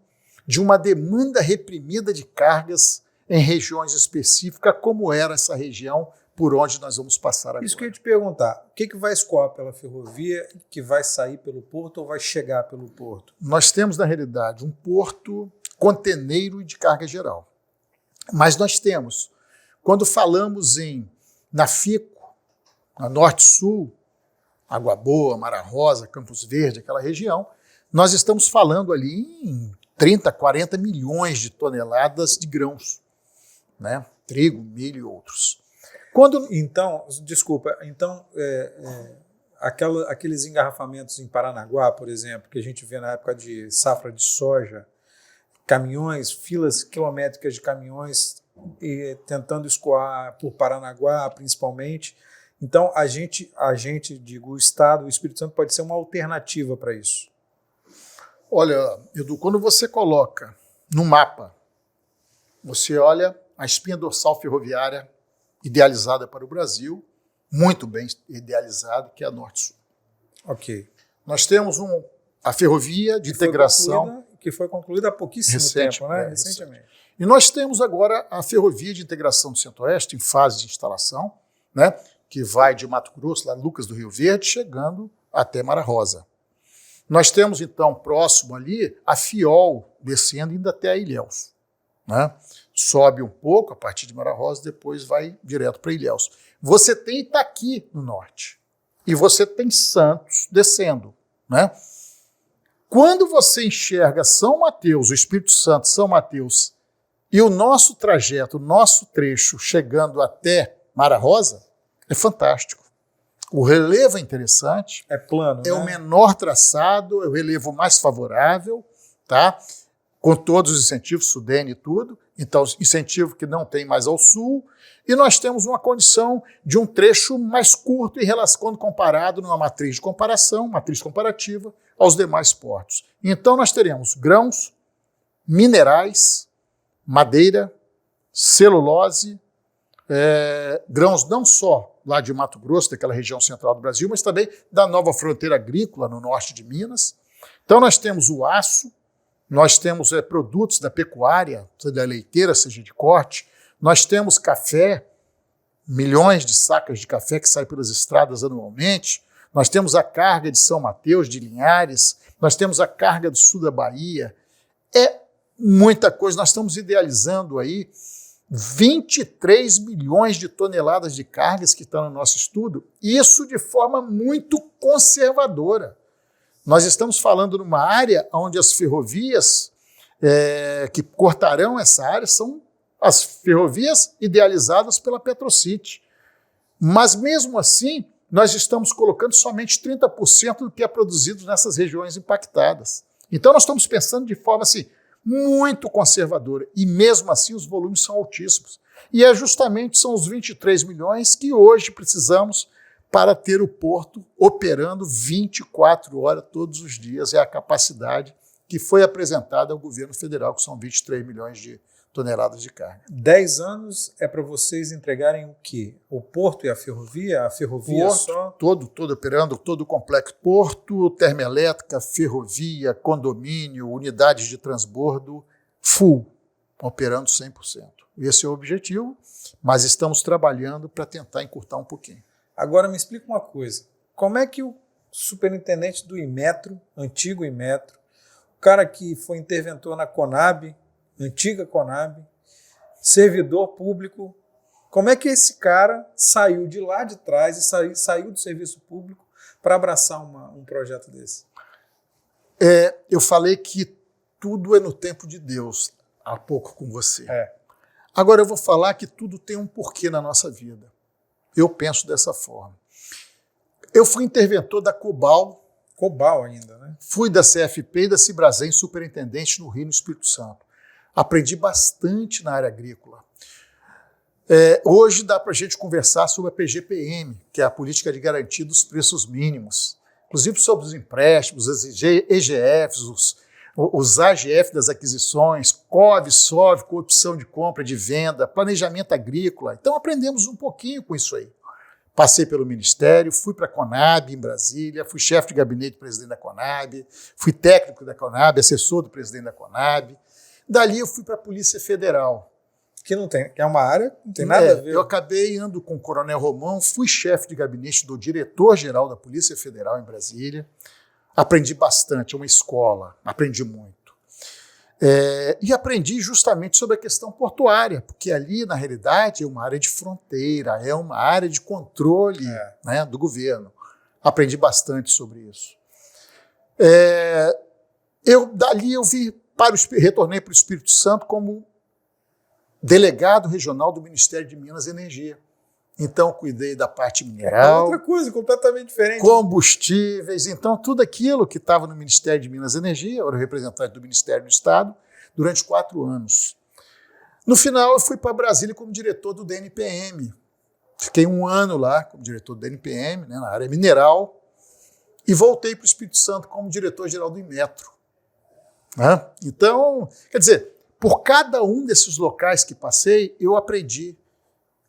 de uma demanda reprimida de cargas em regiões específicas, como era essa região por onde nós vamos passar agora. Isso que eu ia te perguntar, o que vai escoar pela ferrovia, que vai sair pelo porto ou vai chegar pelo porto? Nós temos, na realidade, um porto conteneiro de carga geral. Mas nós temos, quando falamos na FICO, na Norte-Sul, Água Boa, Mara Rosa, Campos Verde, aquela região, nós estamos falando ali em 30, 40 milhões de toneladas de grãos, né? Trigo, milho e outros. Então, desculpa, aqueles engarrafamentos em Paranaguá, por exemplo, que a gente vê na época de safra de soja, caminhões, filas quilométricas de caminhões tentando escoar por Paranaguá, principalmente. Então, digo, o Estado, o Espírito Santo pode ser uma alternativa para isso. Olha, Edu, quando você coloca no mapa, você olha a espinha dorsal ferroviária idealizada para o Brasil, muito bem idealizada, que é a Norte-Sul. Ok. Nós temos a ferrovia de integração... Que foi concluída há pouquíssimo tempo, né? Recentemente. E nós temos agora a ferrovia de integração do Centro-Oeste, em fase de instalação, né? Que vai de Mato Grosso, lá Lucas do Rio Verde, chegando até Mara Rosa. Nós temos, então, próximo ali, a Fiol, descendo indo até a Ilhéus. Né? Sobe um pouco, a partir de Mara Rosa, depois vai direto para Ilhéus. Você tem Itaqui no norte. E você tem Santos descendo. Né? Quando você enxerga São Mateus, o Espírito Santo, São Mateus, e o nosso trajeto, o nosso trecho, chegando até Mara Rosa, é fantástico. O relevo é interessante. É plano, é, né? O menor traçado, é o relevo mais favorável, tá? Com todos os incentivos, Sudene e tudo. Então, incentivo que não tem mais ao sul. E nós temos uma condição de um trecho mais curto em relação, quando comparado numa matriz de comparação, matriz comparativa, aos demais portos. Então, nós teremos grãos, minerais, madeira, celulose, grãos não só lá de Mato Grosso, daquela região central do Brasil, mas também da nova fronteira agrícola no norte de Minas. Então nós temos o aço, nós temos produtos da pecuária, da leiteira, seja de corte, nós temos café, milhões de sacas de café que saem pelas estradas anualmente, nós temos a carga de São Mateus, de Linhares, nós temos a carga do sul da Bahia. É muita coisa, nós estamos idealizando aí 23 milhões de toneladas de cargas que estão no nosso estudo, isso de forma muito conservadora. Nós estamos falando numa área onde as ferrovias que cortarão essa área são as ferrovias idealizadas pela Petrocity. Mas, mesmo assim, nós estamos colocando somente 30% do que é produzido nessas regiões impactadas. Então, nós estamos pensando de forma assim, muito conservadora, e mesmo assim os volumes são altíssimos. E são os 23 milhões que hoje precisamos para ter o porto operando 24 horas todos os dias. É a capacidade que foi apresentada ao governo federal, que são 23 milhões de toneladas de carga. 10 anos é para vocês entregarem o quê? O porto e a ferrovia? A ferrovia porto, só? Todo operando, todo o complexo. Porto, termoelétrica, ferrovia, condomínio, unidades de transbordo, full, operando 100%. Esse é o objetivo, mas estamos trabalhando para tentar encurtar um pouquinho. Agora me explica uma coisa. Como é que o superintendente do Inmetro, antigo Inmetro, o cara que foi interventor na Conab, antiga Conab, servidor público, como é que esse cara saiu de lá de trás e saiu do serviço público para abraçar um projeto desse? Eu falei que tudo é no tempo de Deus, há pouco com você. Agora eu vou falar que tudo tem um porquê na nossa vida. Eu penso dessa forma. Eu fui interventor da Cobal ainda, né? Fui da CFP e da Cibrasen superintendente no Rio, no Espírito Santo. Aprendi bastante na área agrícola. Hoje dá para a gente conversar sobre a PGPM, que é a Política de Garantia dos Preços Mínimos, inclusive sobre os empréstimos, os EGFs, os AGF das aquisições, COV, SOV, corrupção de compra, de venda, planejamento agrícola. Então aprendemos um pouquinho com isso aí. Passei pelo Ministério, fui para a Conab em Brasília, fui chefe de gabinete do presidente da Conab, fui técnico da Conab, assessor do presidente da Conab. Dali eu fui para a Polícia Federal. Que é uma área que não tem nada a ver. Eu acabei indo com o Coronel Romão, fui chefe de gabinete do diretor-geral da Polícia Federal em Brasília. Aprendi bastante, é uma escola, aprendi muito. E aprendi justamente sobre a questão portuária, porque ali, na realidade, é uma área de fronteira, é uma área de controle, né, do governo. Aprendi bastante sobre isso. Dali eu retornei para o Espírito Santo como delegado regional do Ministério de Minas e Energia. Então, cuidei da parte mineral. Outra coisa completamente diferente. Combustíveis. Então, tudo aquilo que estava no Ministério de Minas e Energia, eu era o representante do Ministério do Estado, durante 4 anos. No final, eu fui para Brasília como diretor do DNPM. Fiquei 1 ano lá como diretor do DNPM, né, na área mineral, e voltei para o Espírito Santo como diretor-geral do Inmetro. Né? Então, quer dizer, por cada um desses locais que passei, eu aprendi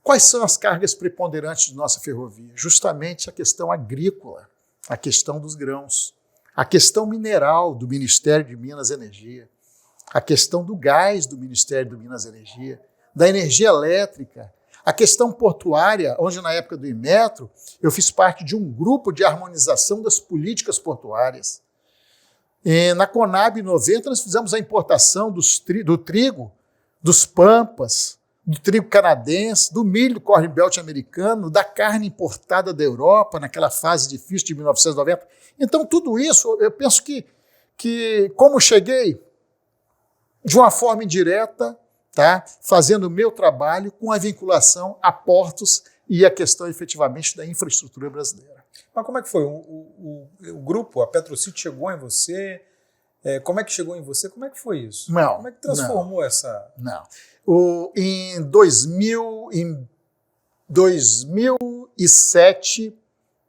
quais são as cargas preponderantes de nossa ferrovia. Justamente a questão agrícola, a questão dos grãos, a questão mineral do Ministério de Minas e Energia, a questão do gás do Ministério de Minas e Energia, da energia elétrica, a questão portuária, onde na época do Inmetro eu fiz parte de um grupo de harmonização das políticas portuárias. E na Conab 90 nós fizemos a importação do trigo, dos pampas, do trigo canadense, do milho do Corn Belt americano, da carne importada da Europa, naquela fase difícil de 1990. Então, tudo isso, eu penso que como cheguei, de uma forma indireta, tá, fazendo o meu trabalho com a vinculação a portos e a questão, efetivamente, da infraestrutura brasileira. Mas como é que foi? O grupo, a Petrocity, chegou em você? Como é que chegou em você? Como é que foi isso? Não, como é que transformou essa... Não. Em 2007,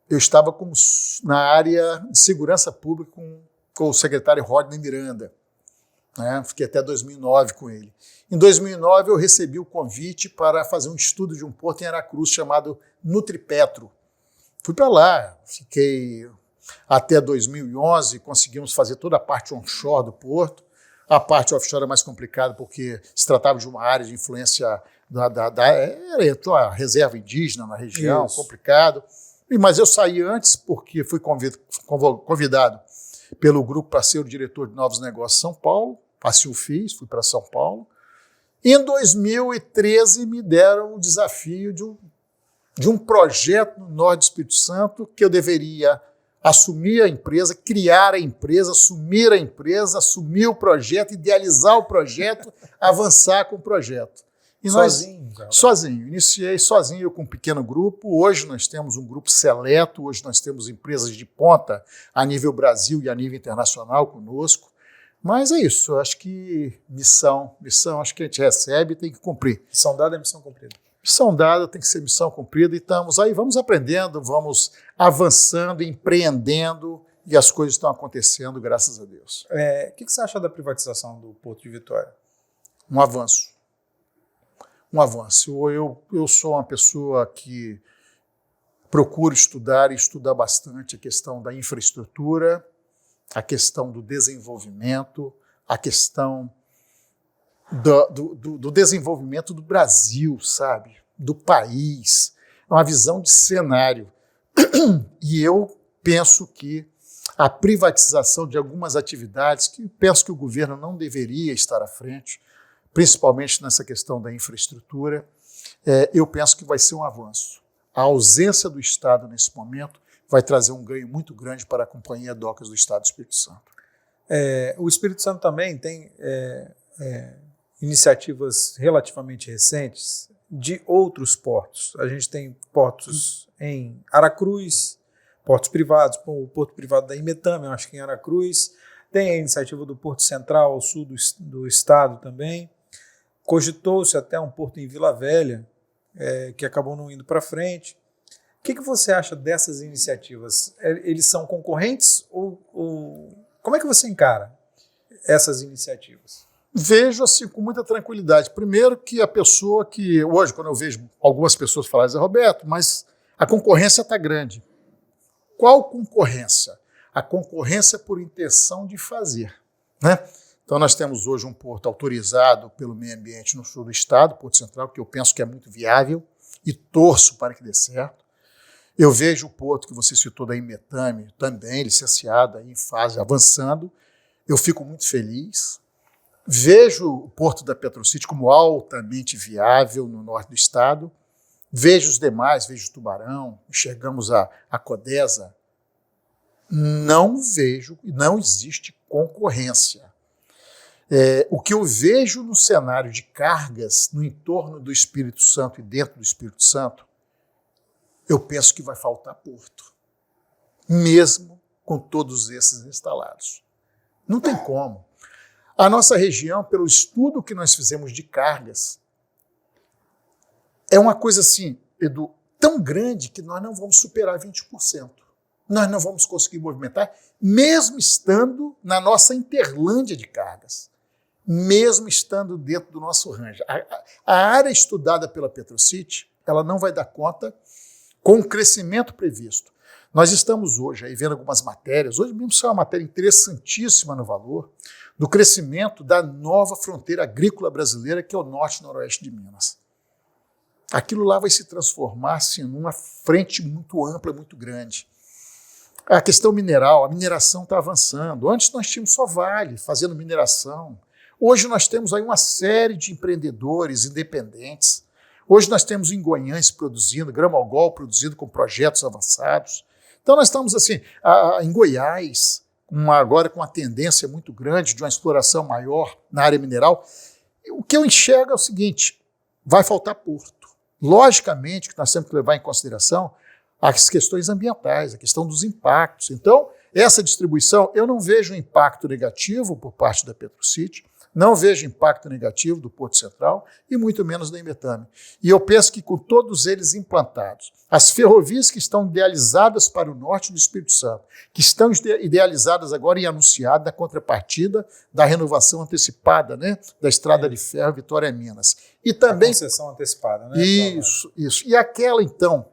eu estava na área de segurança pública com o secretário Rodney Miranda. Né? Fiquei até 2009 com ele. Em 2009, eu recebi o convite para fazer um estudo de um porto em Aracruz chamado Nutripetro. Fui para lá, fiquei até 2011, conseguimos fazer toda a parte onshore do porto. A parte offshore é mais complicada porque se tratava de uma área de influência era a reserva indígena na região, isso. Complicado. Mas eu saí antes porque fui convidado pelo grupo para ser o diretor de novos negócios em São Paulo. Assim o fiz, fui para São Paulo. E em 2013 me deram o desafio de um projeto no Norte do Espírito Santo que eu deveria assumir a empresa, criar a empresa, assumir o projeto, idealizar o projeto, avançar com o projeto. E sozinho? Sozinho. Iniciei sozinho, eu com um pequeno grupo. Hoje nós temos um grupo seleto, hoje nós temos empresas de ponta a nível Brasil e a nível internacional conosco. Mas é isso, eu acho que missão, acho que a gente recebe e tem que cumprir. Missão dada é missão cumprida. Missão dada tem que ser missão cumprida e estamos aí, vamos aprendendo, vamos avançando, empreendendo e as coisas estão acontecendo, graças a Deus. O que você acha da privatização do Porto de Vitória? Um avanço. Um avanço. Eu sou uma pessoa que procuro estudar e estudar bastante a questão da infraestrutura, a questão do desenvolvimento, a questão do desenvolvimento do Brasil, sabe? Do país. É uma visão de cenário. E eu penso que a privatização de algumas atividades, que penso que o governo não deveria estar à frente, principalmente nessa questão da infraestrutura, eu penso que vai ser um avanço. A ausência do Estado nesse momento vai trazer um ganho muito grande para a Companhia Docas do Estado do Espírito Santo. O Espírito Santo também tem iniciativas relativamente recentes de outros portos. A gente tem portos em Aracruz, portos privados, o porto privado da Imetame, eu acho que em Aracruz. Tem a iniciativa do Porto Central, ao sul do estado também. Cogitou-se até um porto em Vila Velha, que acabou não indo para frente. O que você acha dessas iniciativas? Eles são concorrentes ou como é que você encara essas iniciativas? Vejo assim com muita tranquilidade. Primeiro que a pessoa que... Hoje, quando eu vejo algumas pessoas falarem, Zé Roberto, mas a concorrência está grande. Qual concorrência? A concorrência por intenção de fazer. Né? Então nós temos hoje um porto autorizado pelo meio ambiente no sul do estado, Porto Central, que eu penso que é muito viável e torço para que dê certo. Eu vejo o porto que você citou da Imetame, também licenciado, em fase avançando. Eu fico muito feliz. Vejo o porto da Petrocity como altamente viável no norte do estado. Vejo os demais, vejo o Tubarão, enxergamos a Codesa Não vejo, não existe concorrência. O que eu vejo no cenário de cargas no entorno do Espírito Santo e dentro do Espírito Santo, eu penso que vai faltar porto, mesmo com todos esses instalados. Não tem como. A nossa região, pelo estudo que nós fizemos de cargas, é uma coisa assim, Edu, tão grande que nós não vamos superar 20%. Nós não vamos conseguir movimentar, mesmo estando na nossa interlândia de cargas, mesmo estando dentro do nosso range. A área estudada pela Petrocity, ela não vai dar conta com o crescimento previsto. Nós estamos hoje aí vendo algumas matérias, hoje mesmo saiu uma matéria interessantíssima no Valor, do crescimento da nova fronteira agrícola brasileira, que é o norte e noroeste de Minas. Aquilo lá vai se transformar assim, numa frente muito ampla, muito grande. A questão mineral, a mineração está avançando. Antes nós tínhamos só Vale fazendo mineração. Hoje nós temos aí uma série de empreendedores independentes. Hoje nós temos em Goiânia produzindo, Gramalgol produzindo com projetos avançados. Então nós estamos assim, em Goiás, agora com uma tendência muito grande de uma exploração maior na área mineral. O que eu enxergo é o seguinte, vai faltar porto. Logicamente que nós temos que levar em consideração as questões ambientais, a questão dos impactos. Então, essa distribuição, eu não vejo impacto negativo por parte da Petrocity, não vejo impacto negativo do Porto Central e muito menos da Inmetame. E eu penso que com todos eles implantados, as ferrovias que estão idealizadas para o norte do Espírito Santo, que estão idealizadas agora e anunciadas na contrapartida da renovação antecipada, né, da Estrada de Ferro Vitória-Minas. E também... A concessão antecipada, né? Isso. E aquela, então,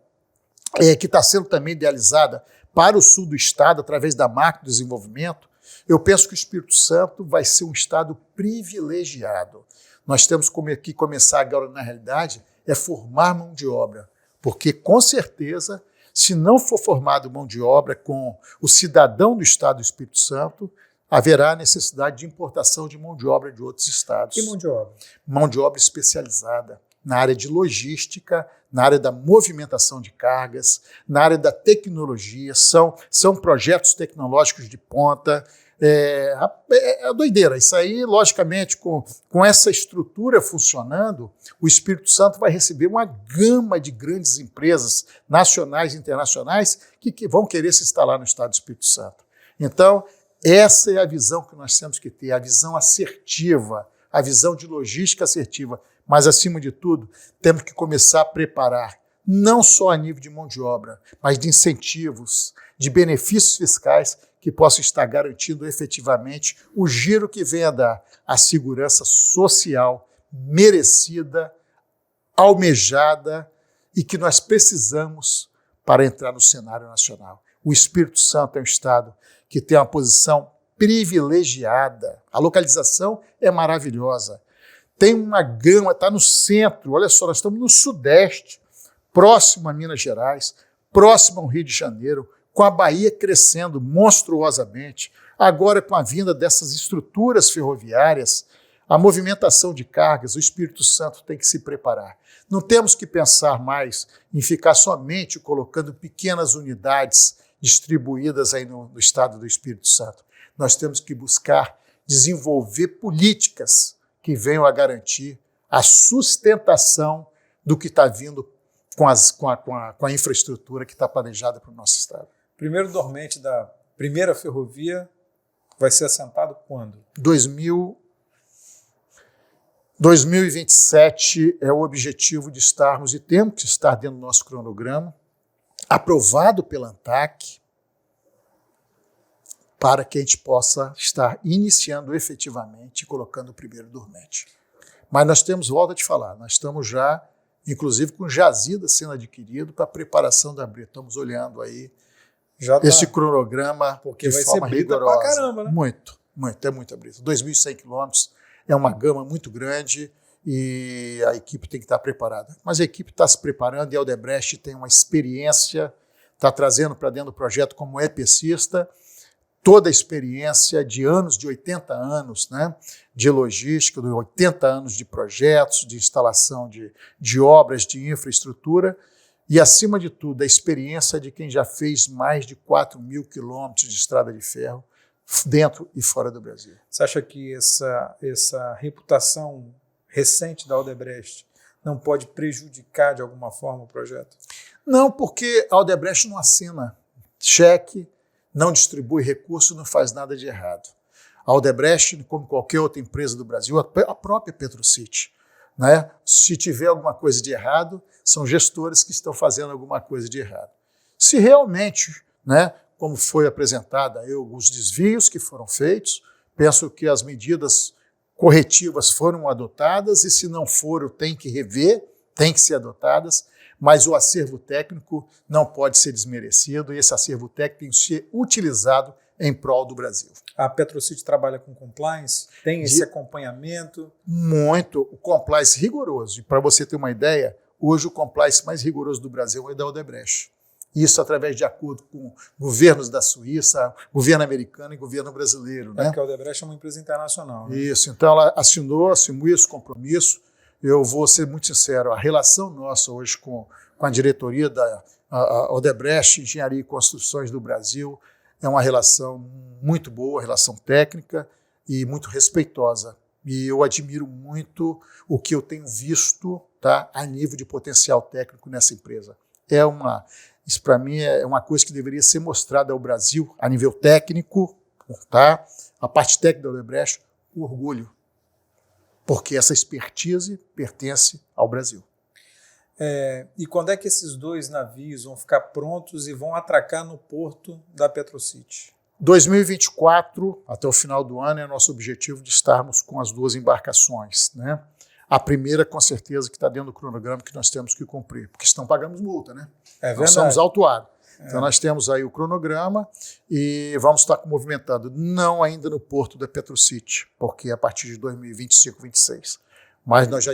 que está sendo também idealizada para o sul do estado, através da macrodesenvolvimento, eu penso que o Espírito Santo vai ser um estado privilegiado. Nós temos que começar agora, na realidade, formar mão de obra, porque, com certeza, se não for formado mão de obra com o cidadão do estado do Espírito Santo, haverá necessidade de importação de mão de obra de outros estados. Que mão de obra? Mão de obra especializada na área de logística, na área da movimentação de cargas, na área da tecnologia, são projetos tecnológicos de ponta. É doideira. Isso aí, logicamente, com essa estrutura funcionando, o Espírito Santo vai receber uma gama de grandes empresas nacionais e internacionais que vão querer se instalar no estado do Espírito Santo. Então, essa é a visão que nós temos que ter, a visão assertiva, a visão de logística assertiva. Mas, acima de tudo, temos que começar a preparar, não só a nível de mão de obra, mas de incentivos, de benefícios fiscais que possam estar garantindo efetivamente o giro que venha dar a segurança social merecida, almejada e que nós precisamos para entrar no cenário nacional. O Espírito Santo é um estado que tem uma posição privilegiada. A localização é maravilhosa. Tem uma gama, está no centro, olha só, nós estamos no sudeste, próximo a Minas Gerais, próximo ao Rio de Janeiro, com a Bahia crescendo monstruosamente, agora com a vinda dessas estruturas ferroviárias, a movimentação de cargas, o Espírito Santo tem que se preparar. Não temos que pensar mais em ficar somente colocando pequenas unidades distribuídas aí no estado do Espírito Santo. Nós temos que buscar desenvolver políticas que venham a garantir a sustentação do que está vindo com a infraestrutura que está planejada para o nosso estado. O primeiro dormente da primeira ferrovia vai ser assentado quando? 2027 é o objetivo de estarmos, e temos que estar dentro do nosso cronograma, aprovado pela ANTAC, para que a gente possa estar iniciando efetivamente e colocando o primeiro dormente. Mas nós temos, volta a te falar, nós estamos já, inclusive, com Jazida sendo adquirido para a preparação da brita. Estamos olhando aí esse cronograma porque de forma rigorosa. Pra caramba, né? Muito, é muita brita. 2.100 quilômetros é uma gama muito grande e a equipe tem que estar preparada. Mas a equipe está se preparando e a Odebrecht tem uma experiência, está trazendo para dentro do projeto como EPCista, toda a experiência de anos, de 80 anos, né, de logística, de 80 anos de projetos, de instalação de obras, de infraestrutura, e, acima de tudo, a experiência de quem já fez mais de 4.000 quilômetros de estrada de ferro dentro e fora do Brasil. Você acha que essa reputação recente da Odebrecht não pode prejudicar de alguma forma o projeto? Não, porque a Odebrecht não assina cheque, não distribui recursos, não faz nada de errado. A Odebrecht, como qualquer outra empresa do Brasil, a própria PetroCity, né? Se tiver alguma coisa de errado, são gestores que estão fazendo alguma coisa de errado. Se realmente, né, como foi apresentada, os desvios que foram feitos, penso que as medidas corretivas foram adotadas e, se não foram, tem que rever, tem que ser adotadas, mas o acervo técnico não pode ser desmerecido e esse acervo técnico tem que ser utilizado em prol do Brasil. A PetroCity trabalha com compliance? Tem esse acompanhamento? Muito. O compliance rigoroso. E para você ter uma ideia, hoje o compliance mais rigoroso do Brasil é da Odebrecht. Isso através de acordo com governos da Suíça, governo americano e governo brasileiro. Porque a Odebrecht é uma empresa internacional. Né? Isso. Então ela assumiu esse compromisso. Eu vou ser muito sincero, a relação nossa hoje com a diretoria da Odebrecht, Engenharia e Construções do Brasil, é uma relação muito boa, relação técnica e muito respeitosa. E eu admiro muito o que eu tenho visto, tá, a nível de potencial técnico nessa empresa. Isso para mim é uma coisa que deveria ser mostrada ao Brasil a nível técnico, tá? A parte técnica da Odebrecht, com orgulho, porque essa expertise pertence ao Brasil. E quando é que esses 2 navios vão ficar prontos e vão atracar no porto da PetroCity? 2024, até o final do ano, é nosso objetivo de estarmos com as 2 embarcações, né? A primeira, com certeza, que está dentro do cronograma que nós temos que cumprir, porque senão pagamos multa, né? Nós somos autuados. Então nós temos aí o cronograma e vamos estar movimentando, não ainda no porto da PetroCity, porque é a partir de 2025, 2026. Mas nós já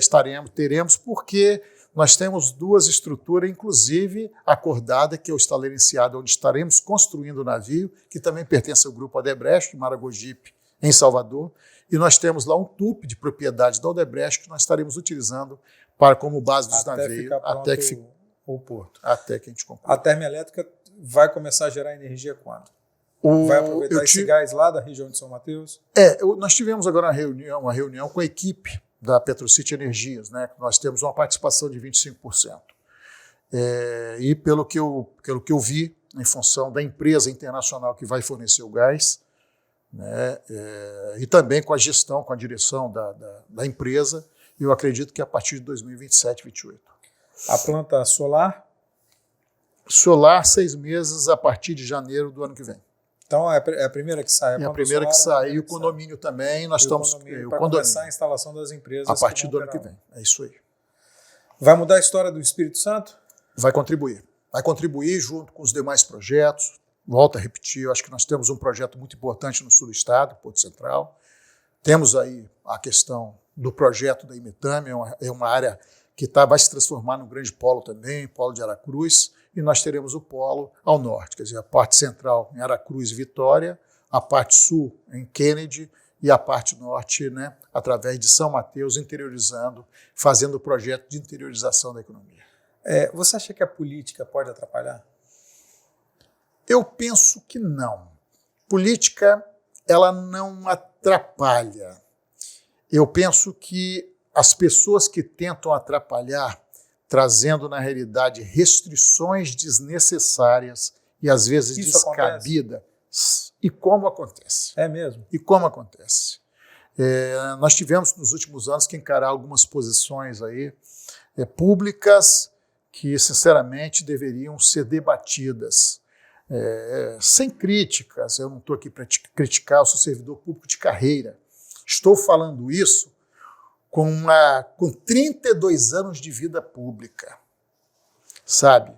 teremos, porque nós temos 2 estruturas, inclusive acordada, que é o estaleiro Enseada, onde estaremos construindo o navio, que também pertence ao grupo Odebrecht, em Maragogipe, em Salvador. E nós temos lá um TUP de propriedade da Odebrecht que nós estaremos utilizando como base dos navios até que fique o porto. Até que a gente conclua. A termoelétrica vai começar a gerar energia quando? Vai aproveitar esse gás lá da região de São Mateus? Nós tivemos agora uma reunião com a equipe da PetroCity Energias, né? Nós temos uma participação de 25%. E pelo que eu vi, em função da empresa internacional que vai fornecer o gás, né, e também com a gestão, com a direção da empresa, eu acredito que a partir de 2027, 2028. A planta solar? Solar, 6 meses a partir de janeiro do ano que vem. Então é a primeira que sai. É a primeira que sai. E o condomínio também. Nós estamos. Para começar a instalação das empresas. A partir do ano que vem. É isso aí. Vai mudar a história do Espírito Santo? Vai contribuir. Vai contribuir junto com os demais projetos. Volto a repetir, eu acho que nós temos um projeto muito importante no sul do estado, Porto Central. Temos aí a questão do projeto da Imetame, é uma área que vai se transformar num grande polo também, polo de Aracruz, e nós teremos o polo ao norte, quer dizer, a parte central em Aracruz e Vitória, a parte sul em Kennedy e a parte norte, né, através de São Mateus, interiorizando, fazendo o projeto de interiorização da economia. Você acha que a política pode atrapalhar? Eu penso que não. Política, ela não atrapalha. Eu penso que as pessoas que tentam atrapalhar, trazendo na realidade restrições desnecessárias e às vezes descabida, e como acontece. É mesmo? E como acontece. Nós tivemos nos últimos anos que encarar algumas posições aí, públicas que, sinceramente, deveriam ser debatidas. Sem críticas, eu não estou aqui para criticar, eu sou servidor público de carreira. Estou falando isso com 32 anos de vida pública, sabe?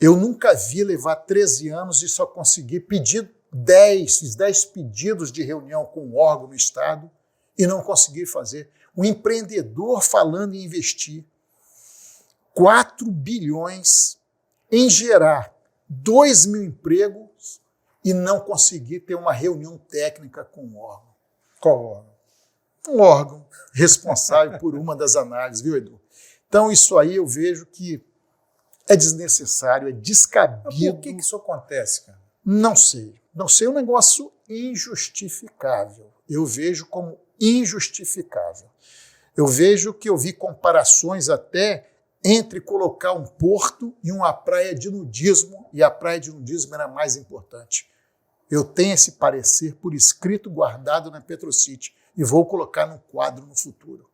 Eu nunca vi levar 13 anos e só conseguir pedir 10 pedidos de reunião com um órgão no Estado e não conseguir fazer. Um empreendedor falando em investir 4 bilhões em gerar 2.000 empregos e não conseguir ter uma reunião técnica com um órgão. Qual órgão? Um órgão responsável por uma das análises, viu, Edu? Então, isso aí eu vejo que É desnecessário, é descabido. Mas por que isso acontece, cara? Não sei. Não sei, é um negócio injustificável. Eu vejo como injustificável. Eu vejo que eu vi comparações até entre colocar um porto e uma praia de nudismo, e a praia de nudismo era mais importante. Eu tenho esse parecer por escrito guardado na Petrocity e vou colocar no quadro no futuro.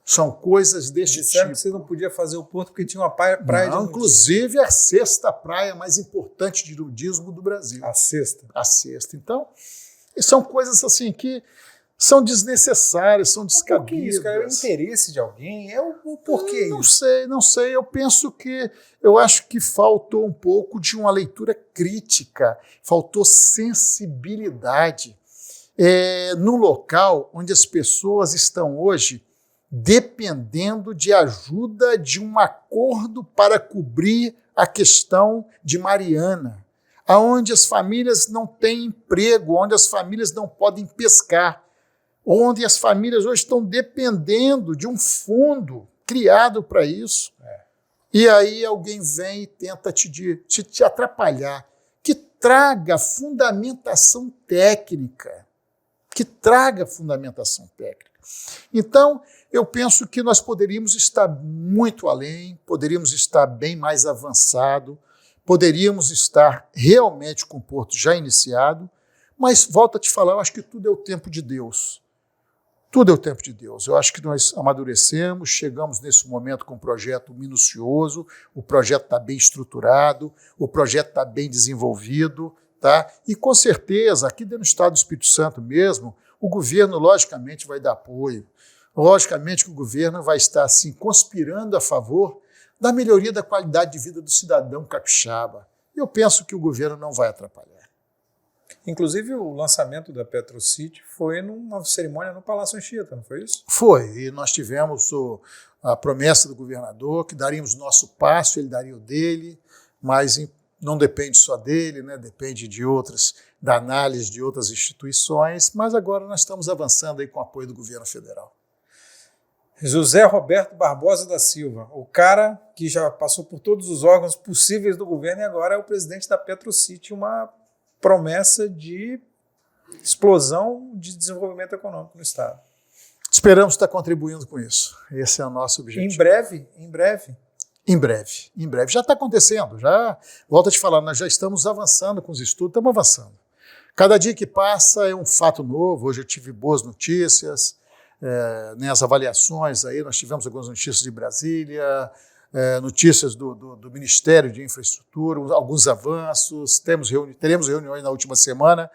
São coisas deste tipo. Disseram que você não podia fazer o porto porque tinha uma praia de nudismo. Inclusive a sexta praia mais importante de nudismo do Brasil. A sexta? A sexta. Então, são coisas assim que são desnecessárias, são descabidas. Por que isso, cara? É o interesse de alguém? É o porquê isso? Não sei. Eu acho que faltou um pouco de uma leitura crítica, faltou sensibilidade no local onde as pessoas estão hoje dependendo de ajuda de um acordo para cobrir a questão de Mariana, onde as famílias não têm emprego, onde as famílias não podem pescar, onde as famílias hoje estão dependendo de um fundo criado para isso. E aí alguém vem e tenta te atrapalhar, que traga fundamentação técnica, Então, eu penso que nós poderíamos estar muito além, poderíamos estar bem mais avançado, poderíamos estar realmente com o porto já iniciado, mas, volto a te falar, eu acho que tudo é o tempo de Deus. Tudo é o tempo de Deus. Eu acho que nós amadurecemos, chegamos nesse momento com um projeto minucioso, o projeto está bem estruturado, o projeto está bem desenvolvido, tá? E, com certeza, aqui dentro do Estado do Espírito Santo mesmo, o governo, logicamente, vai dar apoio. Logicamente que o governo vai estar, assim, conspirando a favor da melhoria da qualidade de vida do cidadão capixaba. Eu penso que o governo não vai atrapalhar. Inclusive, o lançamento da Petrocity foi numa cerimônia no Palácio Anchieta, não foi isso? Foi, e nós tivemos a promessa do governador que daríamos o nosso passo, ele daria o dele, mas não depende só dele, né? Depende da análise de outras instituições, mas agora nós estamos avançando aí com o apoio do governo federal. José Roberto Barbosa da Silva, o cara que já passou por todos os órgãos possíveis do governo e agora é o presidente da Petrocity, uma promessa de explosão de desenvolvimento econômico no Estado. Esperamos estar contribuindo com isso. Esse é o nosso objetivo. Em breve? Em breve. Já está acontecendo. Volto a te falar, nós já estamos avançando com os estudos, estamos avançando. Cada dia que passa é um fato novo. Hoje eu tive boas notícias, as avaliações aí, nós tivemos algumas notícias de Brasília, notícias do Ministério de Infraestrutura, alguns avanços, teremos reuniões na última semana,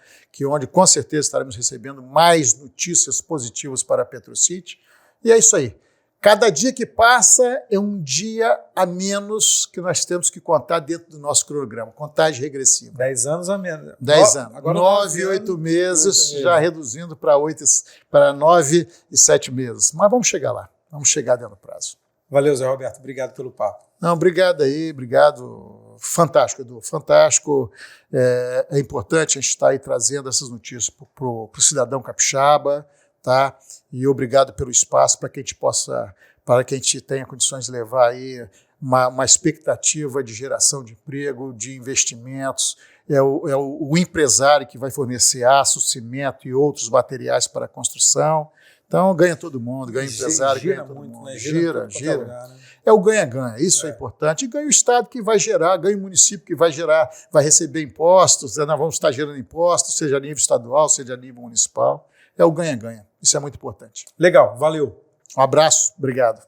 onde com certeza estaremos recebendo mais notícias positivas para a Petrocity, e é isso aí. Cada dia que passa é um dia a menos que nós temos que contar dentro do nosso cronograma, contagem regressiva. 10 anos a menos. 10 anos. Agora 9 e 8 meses, já reduzindo para 9 e 7 meses. Mas vamos chegar lá, vamos chegar dentro do prazo. Valeu, Zé Roberto. Obrigado pelo papo. Não, obrigado aí, obrigado. Fantástico, Edu, fantástico. É importante a gente estar aí trazendo essas notícias para o cidadão capixaba, tá? E obrigado pelo espaço para que a gente tenha condições de levar aí uma expectativa de geração de emprego, de investimentos. É o empresário que vai fornecer aço, cimento e outros materiais para a construção. Então, ganha todo mundo, ganha o empresário, ganha todo mundo. Né? Gira. Lugar, né? É o ganha-ganha, isso é importante. E ganha o Estado que vai gerar, ganha o município que vai gerar, vai receber impostos, nós vamos estar gerando impostos, seja a nível estadual, seja a nível municipal. É o ganha-ganha, isso é muito importante. Legal, valeu. Um abraço, obrigado.